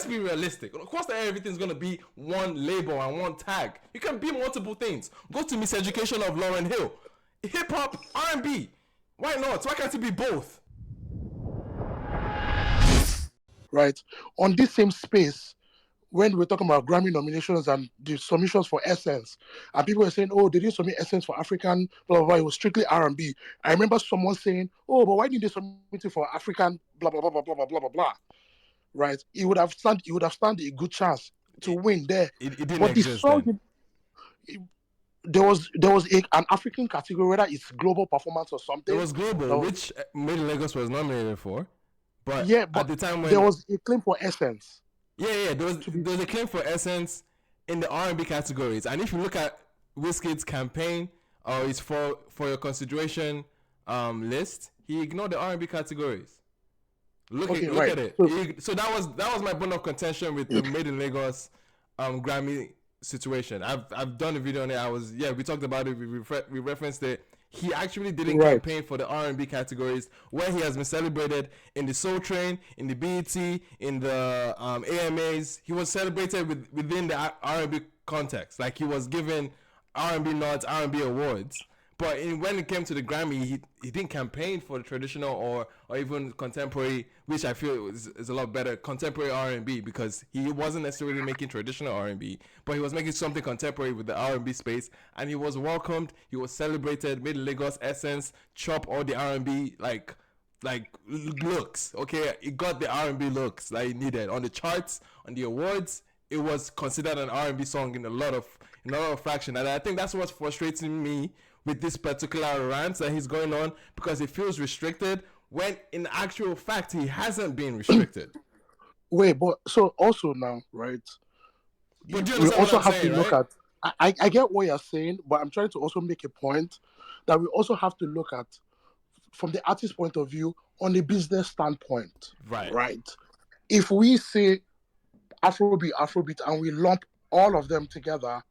be realistic. Of course, not everything's gonna be one label and one tag. You can be multiple things. Go to Miseducation of Lauryn Hill, hip hop, R&B. Why not? Why can't it be both? Right. On this same space, when we're talking about Grammy nominations and the submissions for Essence, and people were saying, "Oh, they didn't submit Essence for African, blah blah blah." It was strictly R&B. I remember someone saying, "Oh, but why didn't they submit it for African, blah blah blah blah blah blah blah blah blah?" Right? He would have stand a good chance to win there. It didn't But the exist then. song, there was an African category, whether it's global performance or something. It was global, which Made in Lagos was nominated for. But yeah, but at the time when there was a claim for Essence. there was a claim for Essence in the R&B categories, and if you look at Wizkid's campaign or his for your consideration list, he ignored the R&B categories. Look at it. So that was my bone of contention with the Made in Lagos Grammy situation. I've done a video on it. We talked about it. We referenced it. He actually didn't campaign for the R&B categories where he has been celebrated in the Soul Train, in the BET, in the AMAs. He was celebrated within the R&B context. Like he was given R&B nods, R&B awards. But when it came to the Grammy, he didn't campaign for the traditional or even contemporary, which I feel is a lot better, contemporary R&B, because he wasn't necessarily making traditional R&B, but he was making something contemporary with the R&B space, and he was welcomed, he was celebrated, Made in Lagos, Essence, chop all the R&B like looks. Okay, it got the R&B looks that it needed on the charts, on the awards. It was considered an R&B song in a lot of fraction, and I think that's what's frustrating me with this particular rant that he's going on, because it feels restricted when in actual fact he hasn't been restricted. Wait, but so also now, right? But do you we understand also what I'm have saying, to look right? at. I get what you're saying, but I'm trying to also make a point that we also have to look at from the artist point of view on a business standpoint. Right. If we say Afrobeat, and we lump all of them together,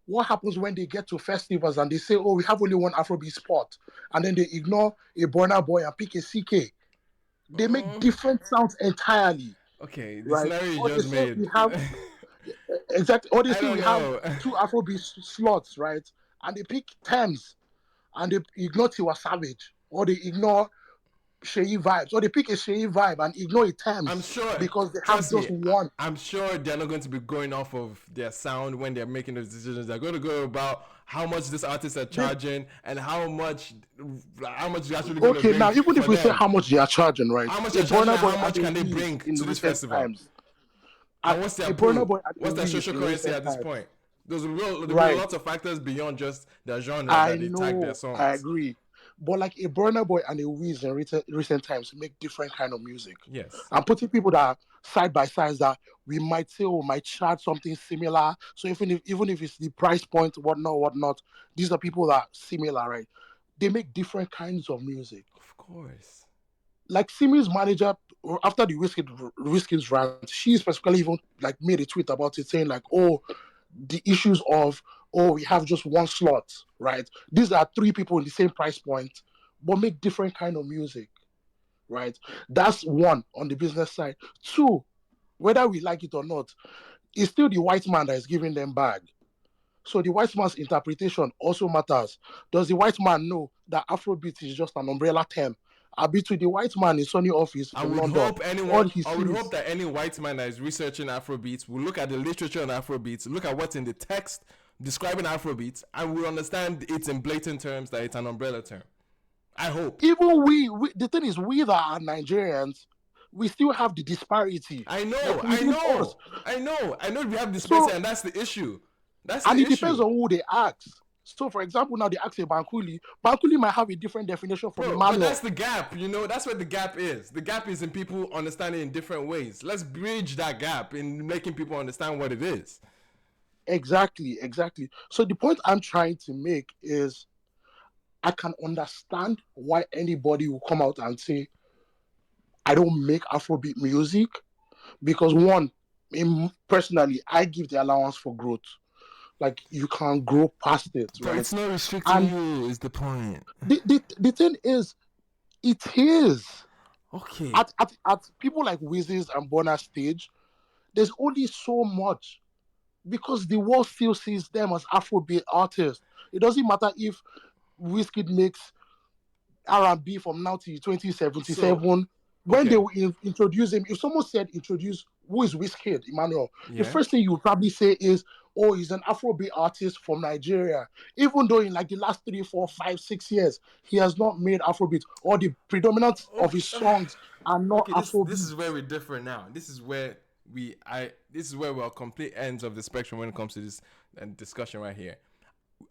what happens when they get to festivals and they say, "Oh, we have only one Afrobeat spot," and then they ignore a Burna Boy and pick a CK? They make different sounds entirely. Okay, the Right? scenario you Or they just say made. we have exactly. Or they I say don't we have know. 2 Afrobeat slots, right? And they pick Thames, and they ignore Tiwa Savage, or they ignore Sheyi Vibes, or they pick a Sheyi Vibe and ignore a Thames. I'm sure, because they have trust just me, one. I'm sure they're not going to be going off of their sound when they're making those decisions. They're going to go about how much this artist are charging and how much you actually going to bring. Now even if we say them. how much they are charging, right? How much they're charging and how much can they Wiz bring in to this recent festival? times. And what's their Burna Boy pool? and What's their Wiz social in currency recent at this times. point? There'll be Right. lots of factors beyond just their genre I that they tag their songs. I agree. But like a Burna Boy and a Wiz in recent times make different kind of music. Yes. I'm putting people that are side by side that we might say, oh, might chart something similar. So even if it's the price point, whatnot, these are people that are similar, right? They make different kinds of music. Of course. Like Simi's manager, after the Wizkid's rant, she specifically even like made a tweet about it, saying like, oh, the issues of, oh, we have just one slot, right? These are 3 people in the same price point, but make different kind of music, right? That's one on the business side. 2, whether we like it or not, it's still the white man that is giving them bag. So the white man's interpretation also matters. Does the white man know that Afrobeat is just an umbrella term? Between the white man in Sunny office I in would London, hope that any white man that is researching Afrobeats will look at the literature on Afrobeats, look at what's in the text describing Afrobeats, and will understand it in blatant terms that it's an umbrella term. I hope. Even we the thing is, we that are Nigerians, we still have the disparity. I know. We have disparity, and that's the issue. It depends on who they ask. So, for example, now they ask a Bankuli. Bankuli might have a different definition from Emmanuel. But that's the gap, That's where the gap is. The gap is in people understanding in different ways. Let's bridge that gap in making people understand what it is. Exactly. So the point I'm trying to make is I can understand why anybody will come out and say, I don't make Afrobeat music, because one, personally, I give the allowance for growth. Like, you can't grow past it, right? But it's not restricting you, is the point. The thing is, it is. Okay. At people like Wiz's and Burna's stage, There's only so much because the world still sees them as Afrobeat artists. It doesn't matter if Wizkid makes R&B from now to So 2077. When they okay, will introduce him, if someone said introduce who is Wizkid, Emmanuel, the yeah. first thing you would probably say is, oh, he's an Afrobeat artist from Nigeria. Even though in like the last 3, 4, 5, 6 years, he has not made Afrobeat, or the predominance of his Okay. songs are not Okay, this is Afrobeat. where we differ now. This is where we're complete ends of the spectrum when it comes to this discussion right here.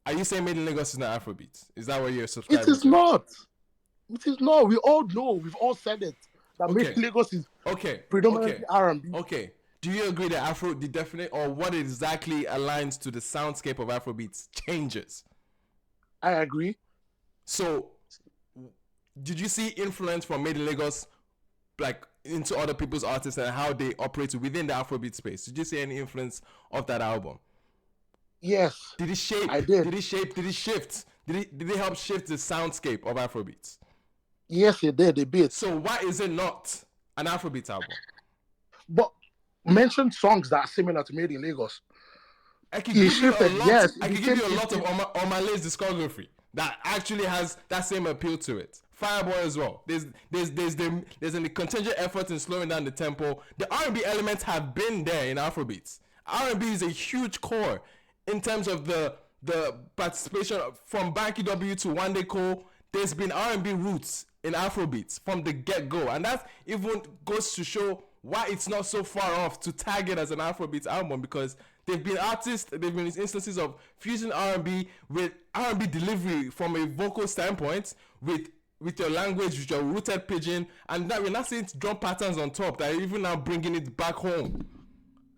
Are you saying Made in Lagos is not Afrobeat? Is that what you're It subscribing is to? not. It is not. We all know. We've all said it. That maybe Okay, Lagos is okay, okay, predominantly R&B. okay. Do you agree that the definite or what exactly aligns to the soundscape of Afrobeats changes? I agree. So, did you see influence from Made in Lagos, like into other people's artists and how they operate within the Afrobeat space? Did you see any influence of that album? Yes, Did it shape? I did. Did it shape? Did it shift? Did it help shift the soundscape of Afrobeats? Yes, it did a bit. So why is it not an Afrobeat album? But mention songs that are similar to Made in Lagos. I could He give you a shifted. lot. Yes, it I could give became you a lot of it, Omalay's discography that actually has that same appeal to it. Fireboy as well. There's a contingent effort in slowing down the tempo. The R&B elements have been there in Afrobeats. R&B is a huge core in terms of the participation from Banky W to One Day Cole. There's been R&B roots in Afrobeats from the get-go, and that even goes to show why it's not so far off to tag it as an Afrobeats album, because they've been instances of fusing R&B with R&B delivery from a vocal standpoint with your language, with your rooted pidgin, and that we're not seeing drum patterns on top that are even now bringing it back home.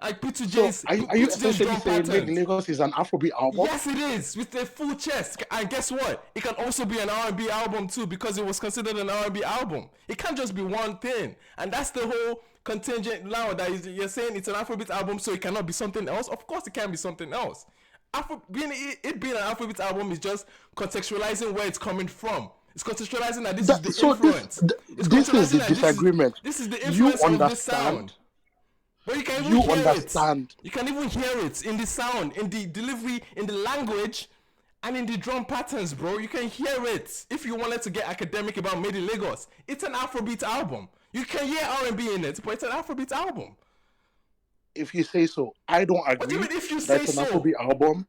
Like so P2J's are you P2J's essentially drum saying Made in patterns. Lagos is an Afrobeat album? Yes, it is with a full chest. And guess what? It can also be an R&B album too, because it was considered an R&B album. It can't just be one thing, and that's the whole contingent now that you're saying it's an Afrobeat album, so it cannot be something else. Of course, it can be something else. Being an Afrobeat album is just contextualizing where it's coming from. It's contextualizing that this is the So influence. It's this is contextualizing the that disagreement. this is the You influence of this sound. understand. But you can even You hear it. understand. You can even hear it in the sound, in the delivery, in the language, and in the drum patterns, bro. You can hear it. If you wanted to get academic about Made in Lagos, it's an Afrobeat album. You can hear R&B in it, but it's an Afrobeat album. If you say so, I don't What do you agree mean if you that say it's an so? Afrobeat album.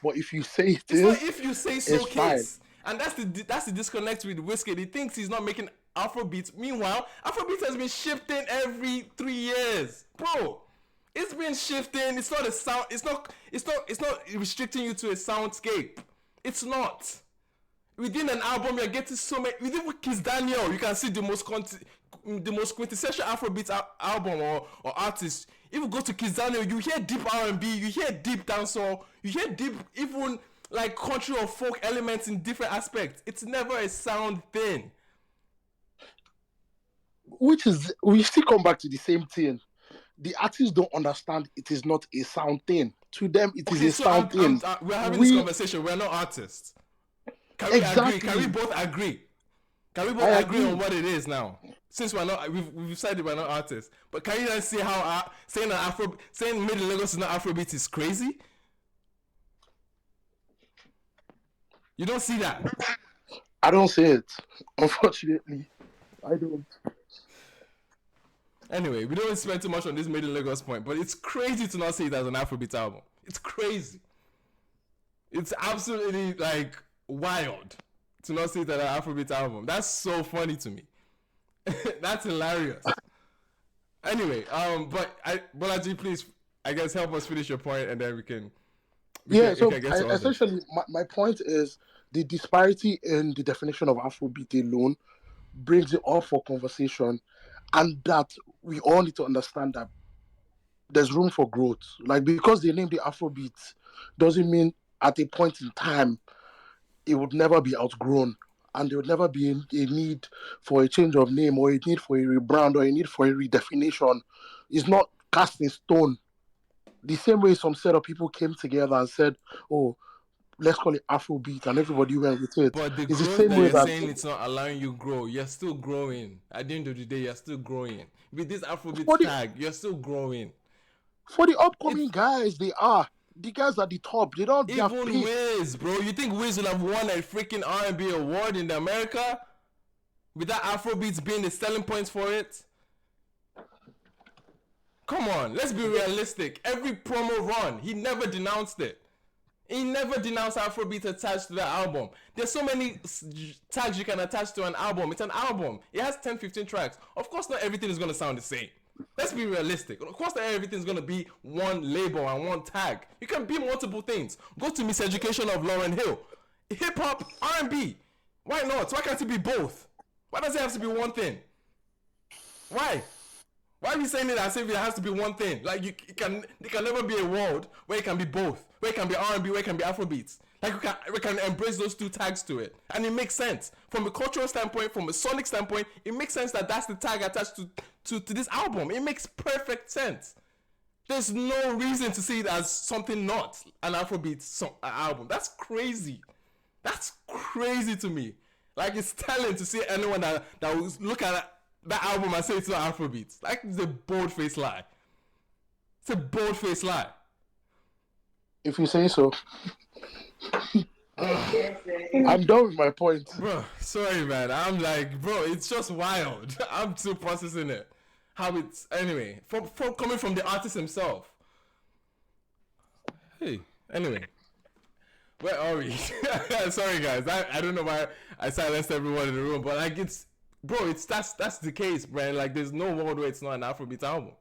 But if you say it It's not is, if you say so it's fine. case. And that's the disconnect with Wizkid. He thinks he's not making Afrobeat. Meanwhile, Afrobeat has been shifting every 3 years, bro. It's been shifting. It's not a sound. It's not restricting you to a soundscape. It's not. Within an album, you're getting so many. Within Kiss Daniel, you can see the most quintessential Afrobeat album or artist. If you go to Kiss Daniel, you hear deep R&B, you hear deep dancehall, you hear deep even like country or folk elements in different aspects. It's never a sound thing. Which is, we still come back to the same thing. The artists don't understand it is not a sound thing. To them, it is Okay, a so sound thing. we're having this We conversation. We're not artists. Can we agree? Can we exactly. both agree? Can we both I agree on agree. what it is now? Since we've decided we're not artists. But can you then see how saying Made in Lagos is not Afrobeat is crazy? You don't see that. I don't say it. Unfortunately, I don't. Anyway, we don't spend too much on this Made in Lagos point, but it's crazy to not see it as an Afrobeat album. It's crazy. It's absolutely like wild to not see it as an Afrobeat album. That's so funny to me. That's hilarious. Anyway, Bolaji, please, I guess help us finish your point, and then we can get to others. Essentially, my point is the disparity in the definition of Afrobeat alone brings it all for conversation, and that we all need to understand that there's room for growth. Like, because they named it Afrobeat doesn't mean at a point in time it would never be outgrown, and there would never be a need for a change of name, or a need for a rebrand, or a need for a redefinition. It's not cast in stone. The same way some set of people came together and said, oh, let's call it Afrobeat, and everybody went with it. But the It's the growth same that way you're that saying it's not allowing you grow, you're still growing. At the end of the day, you're still growing. With this Afrobeat for the tag, you're still growing. For the upcoming guys, they are. The guys at the top, they don't. They have Even picked. Wiz, bro. You think Wiz will have won a freaking R&B award in America without Afrobeats being the selling points for it? Come on, let's be realistic. Every promo run, he never denounced it. He never denounced Afrobeats attached to the album. There's so many tags you can attach to an album. It's an album. It has 10, 15 tracks. Of course, not everything is going to sound the same. Let's be realistic. Of course, not everything is going to be one label and one tag. You can be multiple things. Go to Miseducation of Lauryn Hill. Hip-hop, R&B. Why not? Why can't it be both? Why does it have to be one thing? Why? Why are we saying it as if it has to be one thing? Like, there can never be a world where it can be both. Where it can be R&B, where it can be Afrobeats. Like, we can embrace those two tags to it. And it makes sense. From a cultural standpoint, from a sonic standpoint, it makes sense that that's the tag attached to this album. It makes perfect sense. There's no reason to see it as something not an Afrobeats album. That's crazy. That's crazy to me. Like, it's telling to see anyone that will look at that album and say it's not Afrobeats. Like, it's a bold-faced lie. It's a bold-faced lie. If you say so. I'm done with my point. Bro, sorry, man. I'm like, bro, it's just wild. I'm still processing it. How it's, anyway, from coming from the artist himself. Hey, anyway. Where are we? Sorry, guys. I don't know why I silenced everyone in the room, but like, it's, bro, that's the case, man. Like, there's no world where it's not an Afrobeat album.